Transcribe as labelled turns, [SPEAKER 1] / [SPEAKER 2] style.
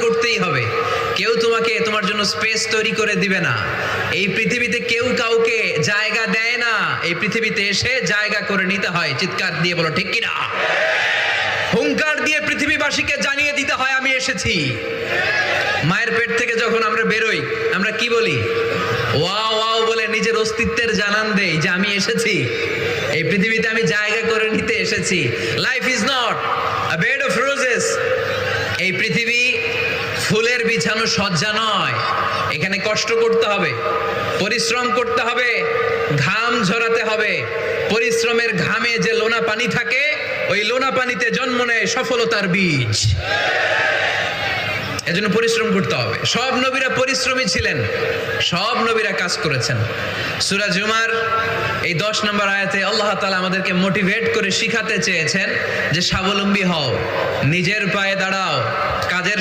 [SPEAKER 1] করতেই হবে। কেউ তোমাকে তোমার জন্য স্পেস তৈরি করে দিবে না। এই পৃথিবীতে কেউ কাউকে জায়গা দেয় না, এই পৃথিবীতে এসে জায়গা করে নিতে হয়। চিৎকার দিয়ে বলো ঠিক কিনা? হুঙ্কার দিয়ে পৃথিবীবাসীকে জানিয়ে দিতে হয় আমি এসেছি। মায়ের পেট থেকে যখন আমরা বেরোই আমরা কি বলি? ওয়াও ওয়াও বলে নিজের অস্তিত্বের জানান দেই যে আমি এসেছি, এই পৃথিবীতে আমি জায়গা করে নিতে এসেছি। Life is not a bed of roses. এই পৃথিবী ফুলের বিছানো সজ্জা নয়। এখানে কষ্ট করতে হবে, পরিশ্রম করতে হবে, ঘাম ঝরাতে হবে। পরিশ্রমের ঘামে যে লোনা পানি থাকে, ওই লোনা পানিতে জন্ম নেয় সফলতার বীজ। এজন্য পরিশ্রম করতে হবে। সব নবীরা পরিশ্রমী ছিলেন, সব নবীরা কাজ করেছেন। সূরা জুমার এই 10 নম্বর আয়াতে আল্লাহ তাআলা আমাদেরকে মোটিভেট করে শিখাতে চেয়েছেন যে স্বাবলম্বী হও, নিজের পায়ে দাঁড়াও, কাজের